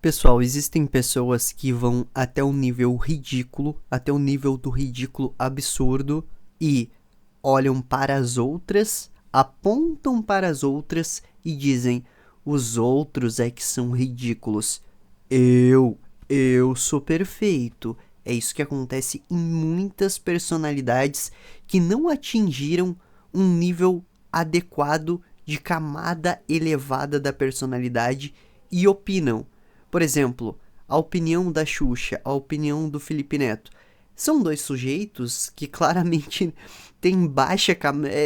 Pessoal, existem pessoas que vão até o nível ridículo, até o nível do ridículo absurdo e olham para as outras, apontam para as outras e dizem: os outros é que são ridículos. Eu sou perfeito. É isso que acontece em muitas personalidades que não atingiram um nível adequado de camada elevada da personalidade e opinam. Por exemplo, a opinião da Xuxa, a opinião do Felipe Neto. São dois sujeitos que claramente têm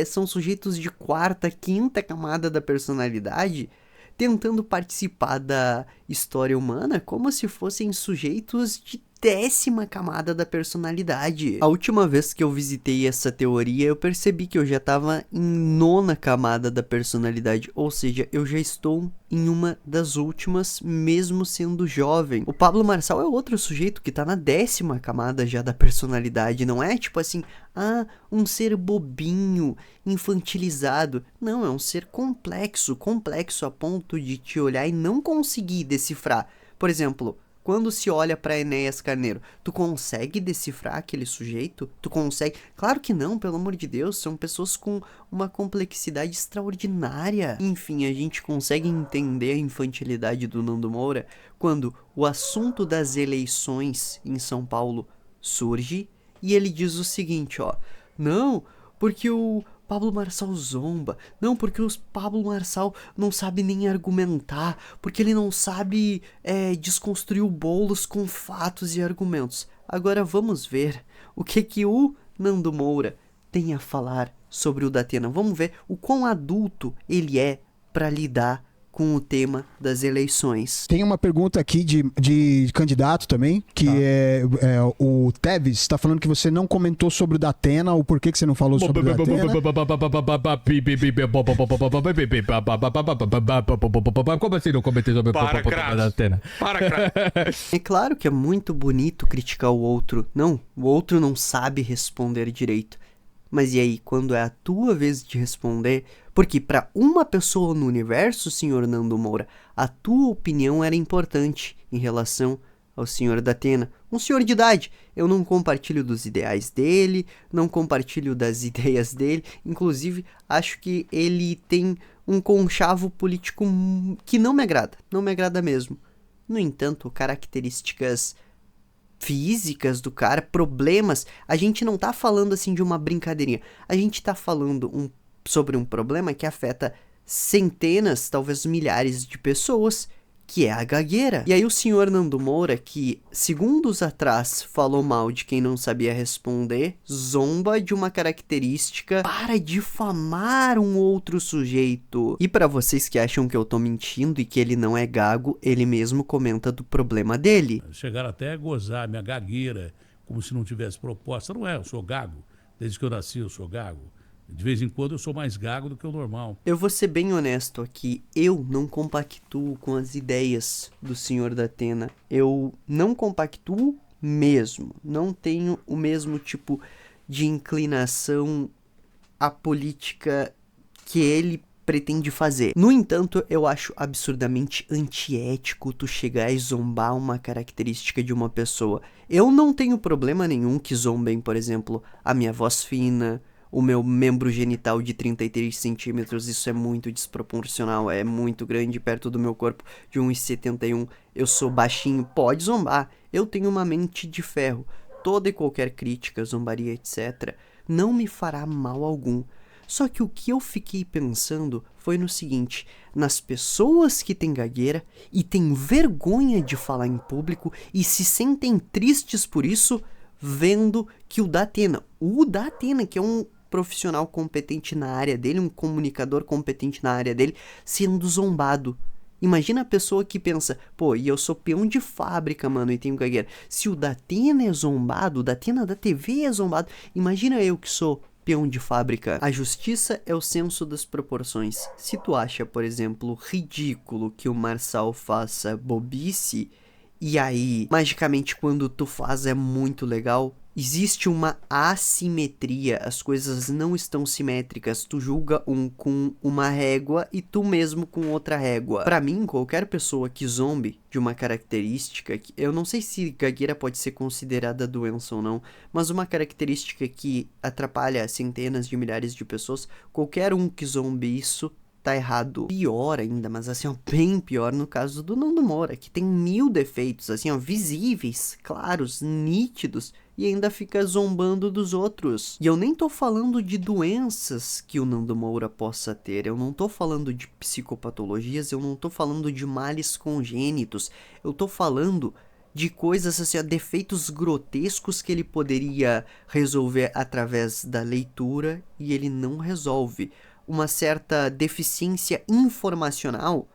são sujeitos de quarta, quinta camada da personalidade, tentando participar da história humana como se fossem sujeitos de décima camada da personalidade. A última vez que eu visitei essa teoria, eu percebi que eu já estava em nona camada da personalidade, ou seja, eu já estou em uma das últimas, mesmo sendo jovem. O Pablo Marçal é outro sujeito que tá na décima camada já da personalidade, não é tipo assim, um ser bobinho, infantilizado. Não, é um ser complexo a ponto de te olhar e não conseguir decifrar. Por exemplo, quando se olha para Enéas Carneiro, tu consegue decifrar aquele sujeito? Tu consegue? Claro que não, pelo amor de Deus, são pessoas com uma complexidade extraordinária. Enfim, a gente consegue entender a infantilidade do Nando Moura quando o assunto das eleições em São Paulo surge e ele diz o seguinte, ó: não, porque o Pablo Marçal zomba. Não, porque o Pablo Marçal não sabe nem argumentar. Porque ele não sabe desconstruir o Boulos com fatos e argumentos. Agora vamos ver o que o Nando Moura tem a falar sobre o Datena. Vamos ver o quão adulto ele é para lidar com o tema das eleições. Tem uma pergunta aqui de candidato também, que o Teves está falando que você não comentou sobre o Datena, o porquê que você não falou sobre o Datena. Como assim não comentei sobre o Datena? É claro que é muito bonito criticar o outro. Não, o outro não sabe responder direito. Mas e aí, quando é a tua vez de responder? Porque para uma pessoa no universo, senhor Nando Moura, a tua opinião era importante em relação ao senhor Datena. Um senhor de idade. Eu não compartilho dos ideais dele, não compartilho das ideias dele. Inclusive, acho que ele tem um conchavo político que não me agrada. Não me agrada mesmo. No entanto, características físicas do cara, problemas, a gente não tá falando assim de uma brincadeirinha, a gente tá falando sobre um problema que afeta centenas, talvez milhares de pessoas, que é a gagueira. E aí o senhor Nando Moura, que segundos atrás falou mal de quem não sabia responder, zomba de uma característica para difamar um outro sujeito. E para vocês que acham que eu tô mentindo e que ele não é gago, ele mesmo comenta do problema dele. Chegaram até a gozar minha gagueira, como se não tivesse proposta. Não é, eu sou gago. Desde que eu nasci eu sou gago. De vez em quando eu sou mais gago do que o normal. Eu vou ser bem honesto aqui, eu não compactuo com as ideias do senhor Datena. Eu não compactuo mesmo. Não tenho o mesmo tipo de inclinação à política que ele pretende fazer. No entanto, eu acho absurdamente antiético tu chegar e zombar uma característica de uma pessoa. Eu não tenho problema nenhum que zombem, por exemplo, a minha voz fina, o meu membro genital de 33 centímetros, isso é muito desproporcional, é muito grande perto do meu corpo de 1,71. Eu sou baixinho, pode zombar, eu tenho uma mente de ferro. Toda e qualquer crítica, zombaria, etc., não me fará mal algum. Só que o que eu fiquei pensando foi no seguinte: nas pessoas que têm gagueira e têm vergonha de falar em público e se sentem tristes por isso, vendo que o Datena, que é um profissional competente na área dele, um comunicador competente na área dele, sendo zombado. Imagina a pessoa que pensa, pô, e eu sou peão de fábrica, mano, e tenho gagueira. Se o Datena é zombado, o Datena da TV é zombado, imagina eu que sou peão de fábrica. A justiça é o senso das proporções. Se tu acha, por exemplo, ridículo que o Marçal faça bobice e aí, magicamente, quando tu faz é muito legal. Existe uma assimetria, as coisas não estão simétricas. Tu julga um com uma régua e tu mesmo com outra régua. Pra mim, qualquer pessoa que zombe de uma característica, eu não sei se gagueira pode ser considerada doença ou não, mas uma característica que atrapalha centenas de milhares de pessoas, qualquer um que zombe isso tá errado. Pior ainda, mas assim, ó, bem pior no caso do Nando Moura, que tem 1000 defeitos, assim, ó, visíveis, claros, nítidos, e ainda fica zombando dos outros. E eu nem tô falando de doenças que o Nando Moura possa ter, eu não tô falando de psicopatologias, eu não tô falando de males congênitos, eu tô falando de coisas assim, ó, defeitos grotescos que ele poderia resolver através da leitura e ele não resolve. Uma certa deficiência informacional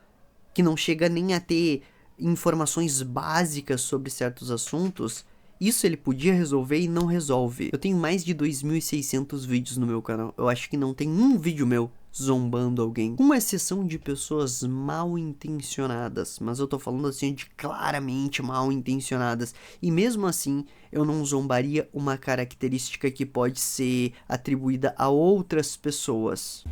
que não chega nem a ter informações básicas sobre certos assuntos. Isso ele podia resolver e não resolve. Eu tenho mais de 2.600 vídeos no meu canal. Eu acho que não tem um vídeo meu zombando alguém, com exceção de pessoas mal intencionadas, mas eu tô falando assim de claramente mal intencionadas, e mesmo assim eu não zombaria uma característica que pode ser atribuída a outras pessoas.